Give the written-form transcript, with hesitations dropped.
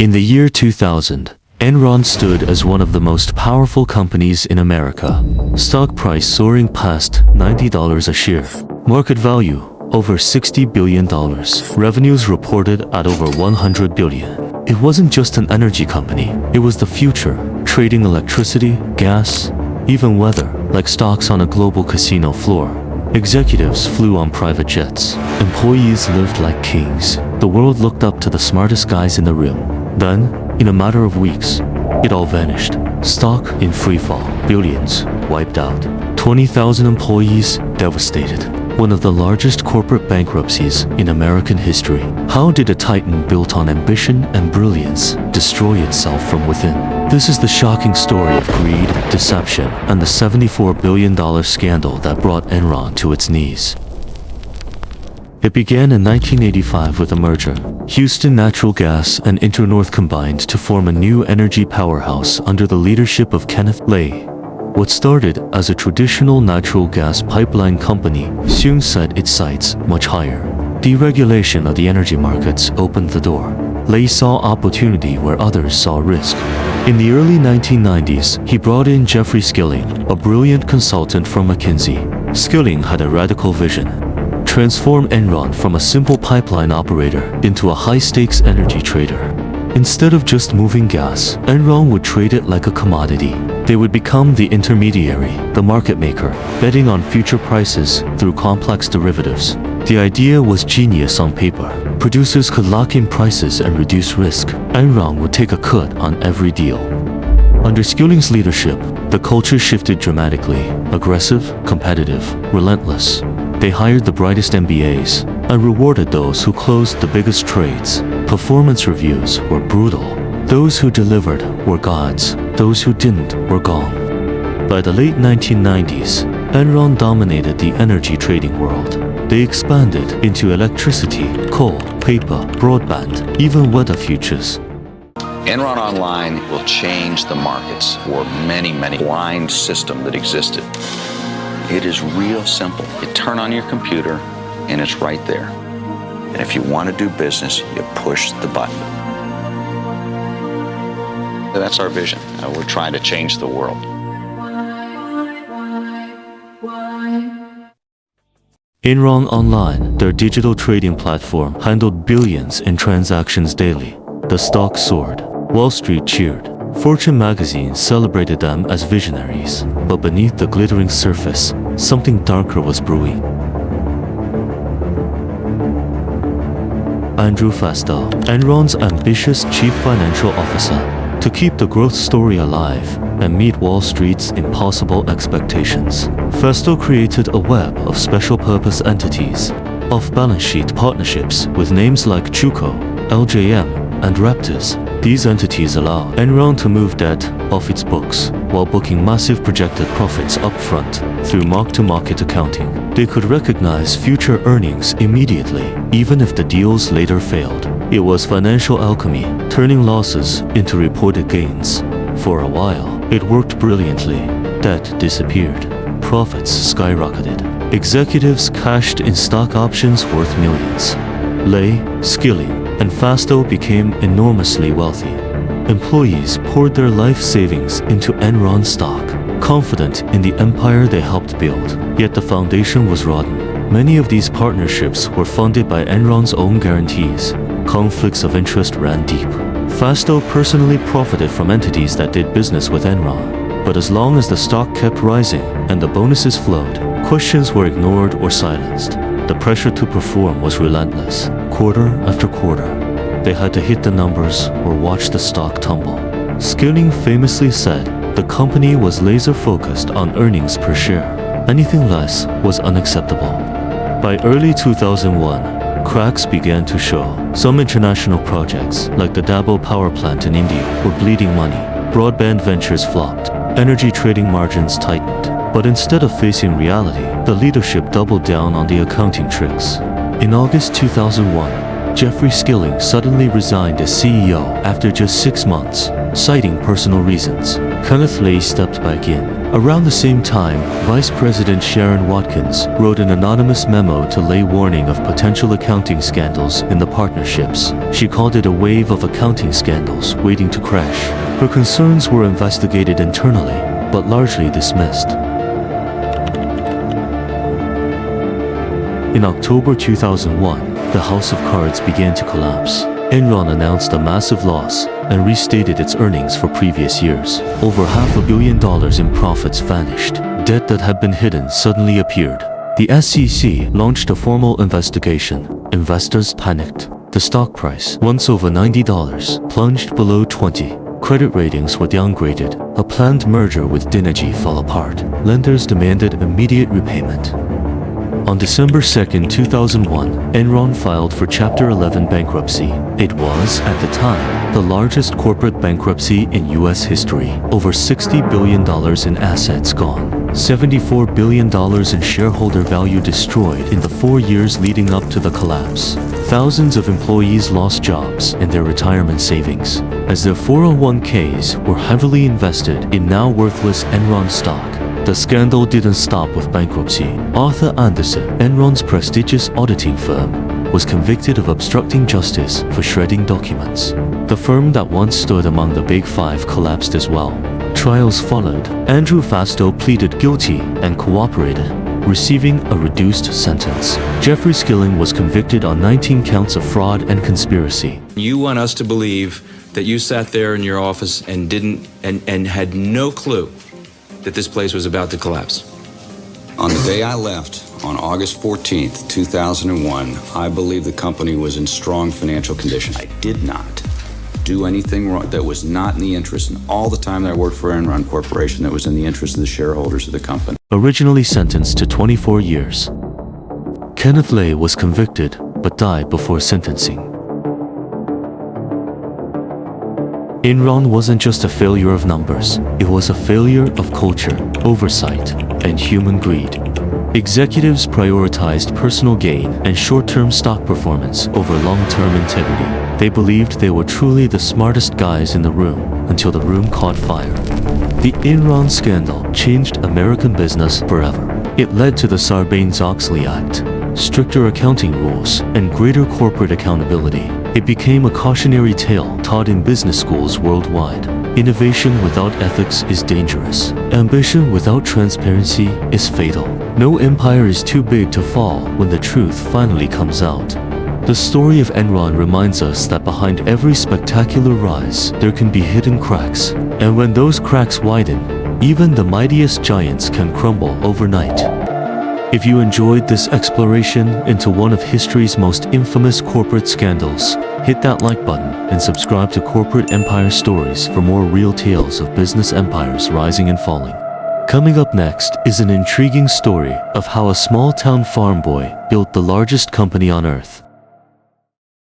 In the year 2000, Enron stood as one of the most powerful companies in America. Stock price soaring past $90 a share. Market value over $60 billion. Revenues reported at over $100 billion. It wasn't just an energy company, it was the future, trading electricity, gas, even weather, like stocks on a global casino floor. Executives flew on private jets. Employees lived like kings. The world looked up to the smartest guys in the room. Then, in a matter of weeks, it all vanished. Stock in free fall, billions wiped out. 20,000 employees devastated. One of the largest corporate bankruptcies in American history. How did a titan built on ambition and brilliance destroy itself from within? This is the shocking story of greed, deception, and the $74 billion scandal that brought Enron to its knees. It began in 1985 with a merger. Houston Natural Gas and Internorth combined to form a new energy powerhouse under the leadership of Kenneth Lay. What started as a traditional natural gas pipeline company soon set its sights much higher. Deregulation of the energy markets opened the door. Lay saw opportunity where others saw risk. In the early 1990s, he brought in Jeffrey Skilling, a brilliant consultant from McKinsey. Skilling had a radical vision: transform Enron from a simple pipeline operator into a high-stakes energy trader. Instead of just moving gas, Enron would trade it like a commodity. They would become the intermediary, the market maker, betting on future prices through complex derivatives. The idea was genius on paper. Producers could lock in prices and reduce risk. Enron would take a cut on every deal. Under Skilling's leadership, the culture shifted dramatically. Aggressive, competitive, relentless. They hired the brightest MBAs and rewarded those who closed the biggest trades. Performance reviews were brutal. Those who delivered were gods. Those who didn't were gone. By the late 1990s, Enron dominated the energy trading world. They expanded into electricity, coal, paper, broadband, even weather futures. Enron Online will change the markets for many blind system that existed. It is real simple. You turn on your computer and it's right there. And if you want to do business, you push the button. That's our vision. We're trying to change the world. Enron Online, their digital trading platform, handled billions in transactions daily. The stock soared. Wall Street cheered. Fortune magazine celebrated them as visionaries. But beneath the glittering surface, something darker was brewing. Andrew Fastow, Enron's ambitious chief financial officer, to keep the growth story alive and meet Wall Street's impossible expectations. Fastow created a web of special-purpose entities, off-balance sheet partnerships with names like Chuco, LJM, and Raptors. These entities allow Enron to move debt off its books while booking massive projected profits upfront through mark-to-market accounting. They could recognize future earnings immediately, even if the deals later failed. It was financial alchemy, turning losses into reported gains. For a while, it worked brilliantly. Debt disappeared. Profits skyrocketed. Executives cashed in stock options worth millions. Lay, Skilling, and Fastow became enormously wealthy. Employees poured their life savings into Enron stock, confident in the empire they helped build. Yet the foundation was rotten. Many of these partnerships were funded by Enron's own guarantees. Conflicts of interest ran deep. Fastow personally profited from entities that did business with Enron. But as long as the stock kept rising and the bonuses flowed, questions were ignored or silenced. The pressure to perform was relentless. Quarter after quarter, they had to hit the numbers or watch the stock tumble. Skilling famously said the company was laser-focused on earnings per share. Anything less was unacceptable. By early 2001, cracks began to show. Some international projects, like the Dabo power plant in India, were bleeding money. Broadband ventures flopped. Energy trading margins tightened. But instead of facing reality, the leadership doubled down on the accounting tricks. In August 2001, Jeffrey Skilling suddenly resigned as CEO after just 6 months, citing personal reasons. Kenneth Lay stepped back in. Around the same time, Vice President Sharon Watkins wrote an anonymous memo to Lay warning of potential accounting scandals in the partnerships. She called it a wave of accounting scandals waiting to crash. Her concerns were investigated internally, but largely dismissed. In October 2001, the house of cards began to collapse. Enron announced a massive loss and restated its earnings for previous years. Over $500 million in profits vanished. Debt that had been hidden suddenly appeared. The SEC launched a formal investigation. Investors panicked. The stock price, once over $90, plunged below 20. Credit ratings were downgraded. A planned merger with Dynegy fell apart. Lenders demanded immediate repayment. On December 2, 2001, Enron filed for Chapter 11 bankruptcy. It was, at the time, the largest corporate bankruptcy in U.S. history. Over $60 billion in assets gone. $74 billion in shareholder value destroyed in the 4 years leading up to the collapse. Thousands of employees lost jobs and their retirement savings, as their 401ks were heavily invested in now worthless Enron stock. The scandal didn't stop with bankruptcy. Arthur Andersen, Enron's prestigious auditing firm, was convicted of obstructing justice for shredding documents. The firm that once stood among the Big Five collapsed as well. Trials followed. Andrew Fastow pleaded guilty and cooperated, receiving a reduced sentence. Jeffrey Skilling was convicted on 19 counts of fraud and conspiracy. You want us to believe that you sat there in your office and had no clue that this place was about to collapse? On the day I left, on August 14th, 2001, I believed the company was in strong financial condition. I did not do anything wrong that was not in the interest, and all the time that I worked for Enron Corporation, that was in the interest of the shareholders of the company. Originally sentenced to 24 years, Kenneth Lay was convicted but died before sentencing. Enron wasn't just a failure of numbers, it was a failure of culture, oversight, and human greed. Executives prioritized personal gain and short-term stock performance over long-term integrity. They believed they were truly the smartest guys in the room until the room caught fire. The Enron scandal changed American business forever. It led to the Sarbanes-Oxley Act, stricter accounting rules, and greater corporate accountability. It became a cautionary tale taught in business schools worldwide. Innovation without ethics is dangerous. Ambition without transparency is fatal. No empire is too big to fall when the truth finally comes out. The story of Enron reminds us that behind every spectacular rise, there can be hidden cracks. And when those cracks widen, even the mightiest giants can crumble overnight. If you enjoyed this exploration into one of history's most infamous corporate scandals, hit that like button and subscribe to Corporate Empire Stories for more real tales of business empires rising and falling. Coming up next is an intriguing story of how a small-town farm boy built the largest company on earth.